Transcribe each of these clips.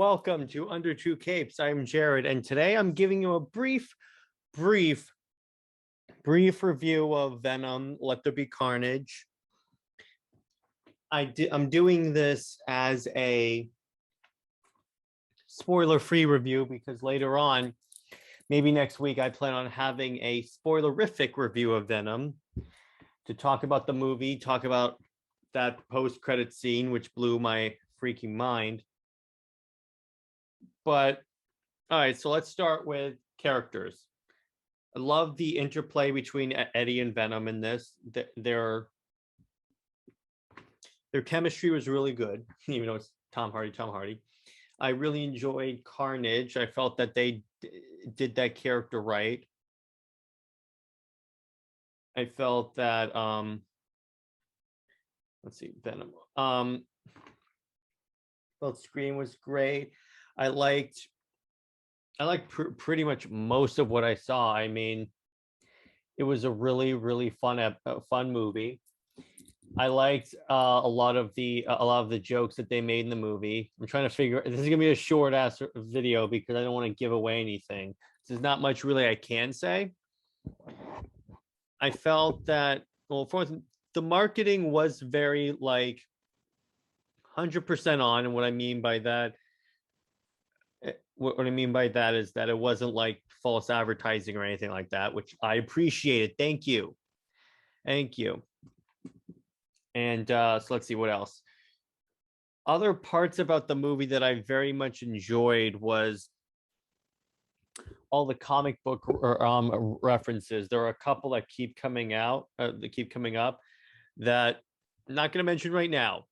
Welcome to Under Two Capes. I'm Jared, and today I'm giving you a brief review of Venom, Let There Be Carnage. I'm doing this as a spoiler-free review because later on, maybe next week, I plan on having a spoilerific review of Venom to talk about the movie, talk about that post-credit scene, which blew my freaking mind. But all right, so let's start with characters. I love the interplay between Eddie and Venom in this. Their chemistry was really good, even though it's Tom Hardy. I really enjoyed Carnage. I felt that they did that character right. I felt that let's see, Venom. Felt Scream was great. I liked pretty much most of what I saw. I mean, it was a really fun movie. I liked a lot of the jokes that they made in the movie. I'm trying to figure. This is gonna be a short ass video because I don't want to give away anything. There's not much really I can say. I felt that the marketing was very like 100% on, and what I mean by that is that it wasn't like false advertising or anything like that, which I appreciated. Thank you. And so let's see what else. Other parts about the movie that I very much enjoyed was all the comic book references. There are a couple that keep coming up that I'm not going to mention right now.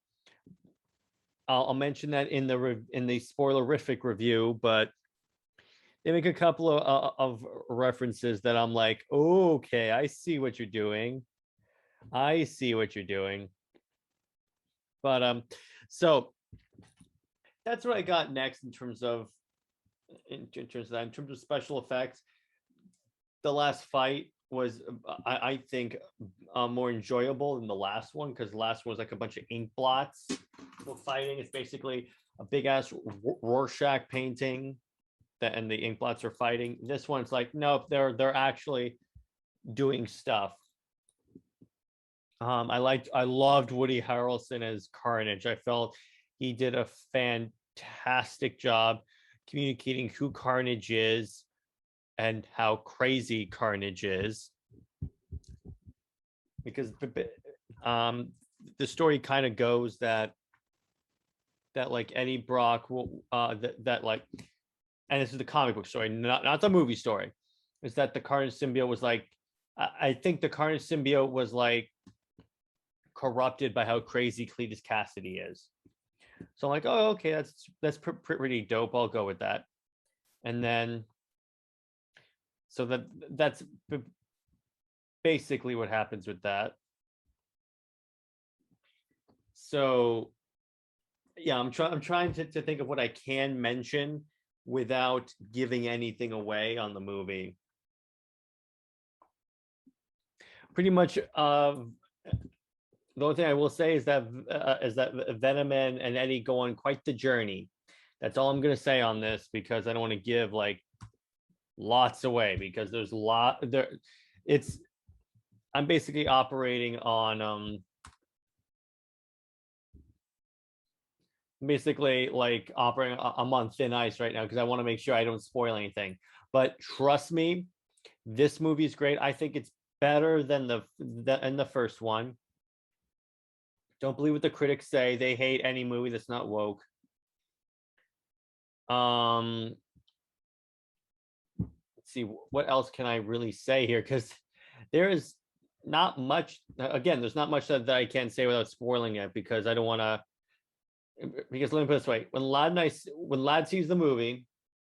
I'll mention that in the spoilerific review, but they make a couple of references that I'm like, oh, okay, I see what you're doing. But so that's what I got next in terms of special effects. The last fight was I think more enjoyable than the last one, because the last one was like a bunch of ink blots fighting. It's basically a big ass Rorschach painting and the ink blots are fighting. This one's like, nope, they're actually doing stuff. I loved Woody Harrelson as Carnage. I felt he did a fantastic job communicating who Carnage is and how crazy Carnage is, because the story kind of goes that like Eddie Brock will that like, and this is the comic book story, not the movie story, is that the Carnage symbiote was like, I think the Carnage symbiote was like corrupted by how crazy Cletus Cassidy is. So I'm like, oh, okay, that's pretty dope. I'll go with that. And then, so that's basically what happens with that. So yeah, I'm trying to think of what I can mention without giving anything away on the movie. Pretty much, the only thing I will say is that Venom and Eddie go on quite the journey. That's all I'm gonna say on this, because I don't want to give like lots away, because there's a lot there. I'm basically operating on basically like operating. I'm on thin ice right now because I want to make sure I don't spoil anything. But trust me, this movie is great. I think it's better than the first one. Don't believe what the critics say. They hate any movie that's not woke. Let's see, what else can I really say here? Because there is not much. Again, there's not much that I can say without spoiling it, because I don't want to. Because let me put it this way: when Lad sees the movie,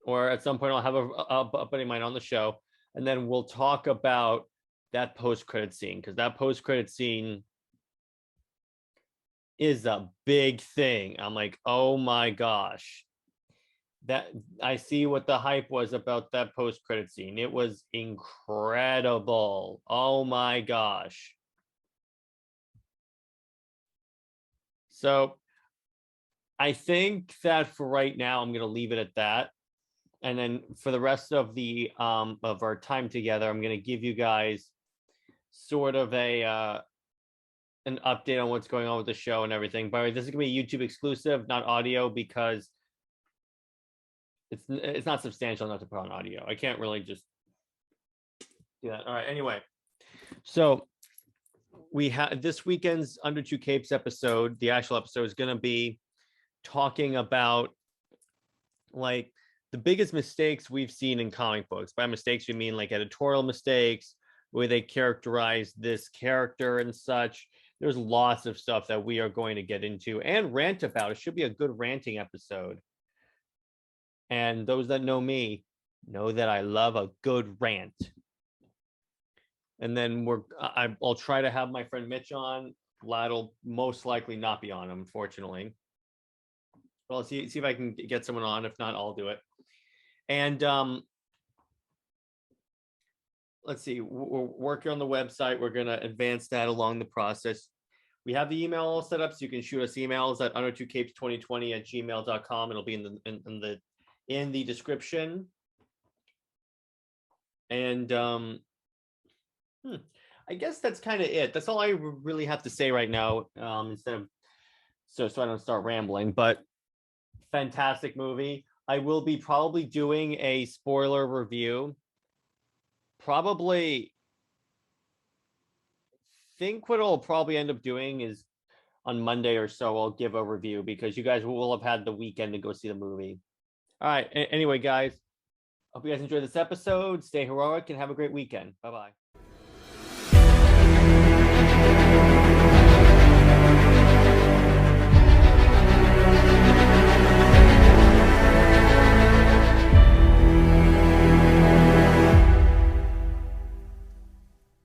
or at some point I'll have a buddy of mine on the show, and then we'll talk about that post-credit scene, because that post-credit scene is a big thing. I'm like, oh my gosh, that I see what the hype was about that post-credit scene. It was incredible. Oh my gosh. So I think that for right now, I'm gonna leave it at that. And then for the rest of the of our time together, I'm gonna give you guys sort of a an update on what's going on with the show and everything. By the way, this is gonna be YouTube exclusive, not audio, because it's not substantial enough to put on audio. I can't really just do that. All right. Anyway, so we have this weekend's Under Two Capes episode. The actual episode is going to be talking about like the biggest mistakes we've seen in comic books. By mistakes, we mean like editorial mistakes, where they characterize this character and such. There's lots of stuff that we are going to get into and rant about. It should be a good ranting episode. And those that know me know that I love a good rant. And then I'll try to have my friend Mitch on. Lad'll most likely not be on, unfortunately. Well, I'll see if I can get someone on. If not, I'll do it. And let's see. We're working on the website. We're going to advance that along the process. We have the email all set up, so you can shoot us emails at under2capes2020@gmail.com. It'll be in the description. And I guess that's kind of it. That's all I really have to say right now. Instead of so I don't start rambling. But fantastic movie. I will be probably doing a spoiler review. Probably think what I'll probably end up doing is on Monday or so, I'll give a review because you guys will have had the weekend to go see the movie. All right. Anyway, guys, hope you guys enjoyed this episode. Stay heroic and have a great weekend. Bye-bye.